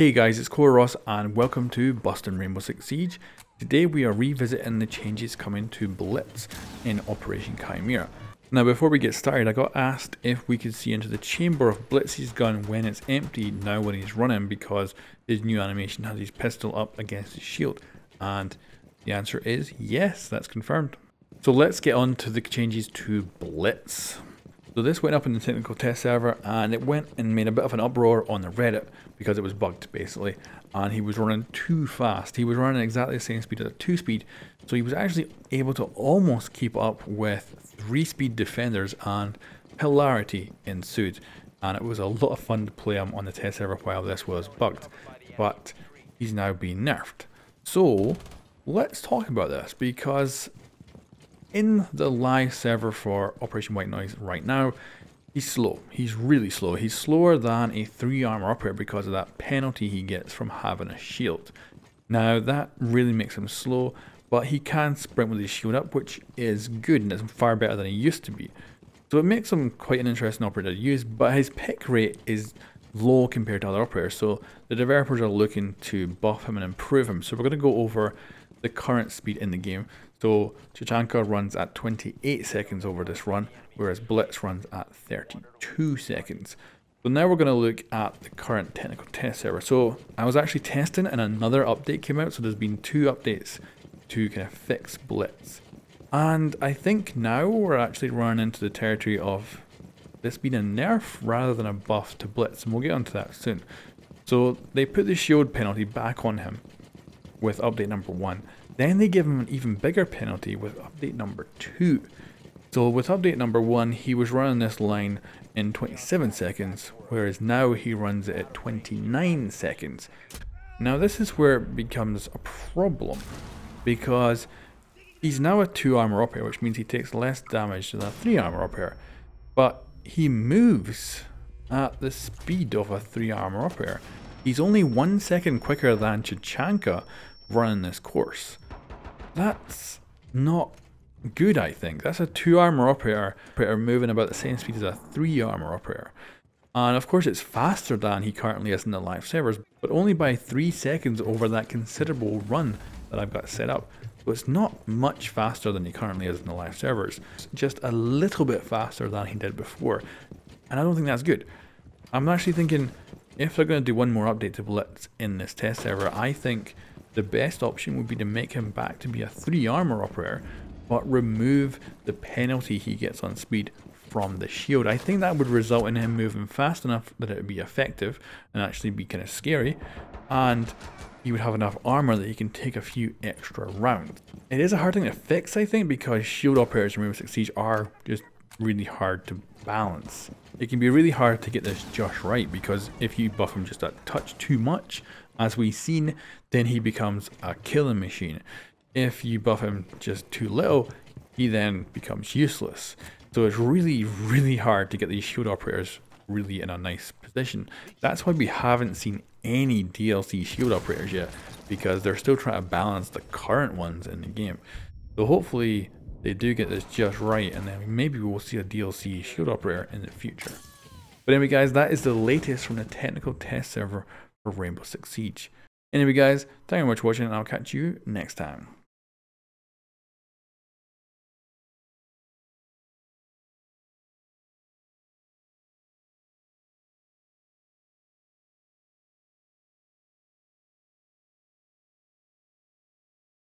Hey guys, it's coreross and welcome to Busting Rainbow Six Siege. Today we are revisiting the changes coming to Blitz in Operation Chimera. Now before we get started, I got asked if we could see into the chamber of Blitz's gun when it's empty now when he's running, because his new animation has his pistol up against his shield. And the answer is yes, that's confirmed. So let's get on to the changes to Blitz. So this went up in the technical test server and it went and made a bit of an uproar on the Reddit because it was bugged basically, and he was running too fast. He was running exactly the same speed as a 2-speed, so he was actually able to almost keep up with 3-speed defenders, and hilarity ensued. And it was a lot of fun to play him on the test server while this was bugged, but he's now being nerfed. So let's talk about this, because in the live server for Operation White Noise right now, he's slow. He's really slow. He's slower than a 3 armor operator because of that penalty he gets from having a shield. Now that really makes him slow, but he can sprint with his shield up, which is good and it's far better than he used to be. So it makes him quite an interesting operator to use, but his pick rate is low compared to other operators, so the developers are looking to buff him and improve him. So we're going to go over the current speed in the game. So Chimera runs at 28 seconds over this run, whereas Blitz runs at 32 seconds. So now we're going to look at the current technical test server. So I was actually testing and another update came out, so there's been 2 updates to kind of fix Blitz. And I think now we're actually running into the territory of this being a nerf rather than a buff to Blitz, and we'll get onto that soon. So they put the shield penalty back on him with update number 1. Then they give him an even bigger penalty with update number 2. So with update number 1, he was running this line in 27 seconds, whereas now he runs it at 29 seconds. Now this is where it becomes a problem, because he's now a 2 armor operator, which means he takes less damage than a 3 armor operator. But he moves at the speed of a 3 armor operator. He's only 1 second quicker than Chimera running this course. That's not good, I think. That's a 2 armor operator moving about the same speed as a 3 armor operator. And of course it's faster than he currently is in the live servers, but only by 3 seconds over that considerable run that I've got set up. So it's not much faster than he currently is in the live servers. It's just a little bit faster than he did before. And I don't think that's good. I'm actually thinking if they're going to do one more update to Blitz in this test server, I think the best option would be to make him back to be a 3 armor operator, but remove the penalty he gets on speed from the shield. I think that would result in him moving fast enough that it would be effective and actually be kind of scary, and he would have enough armor that he can take a few extra rounds. It is a hard thing to fix, I think, because shield operators in Rainbow Six Siege are just really hard to balance. It can be really hard to get this just right, because if you buff him just a touch too much, as we've seen, then he becomes a killing machine. If you buff him just too little, he then becomes useless. So it's really, really hard to get these shield operators really in a nice position. That's why we haven't seen any DLC shield operators yet, because they're still trying to balance the current ones in the game. So hopefully they do get this just right, and then maybe we'll see a DLC shield operator in the future. But anyway guys, that is the latest from the technical test server for Rainbow Six Siege. Anyway guys, thank you very much for watching, and I'll catch you next time.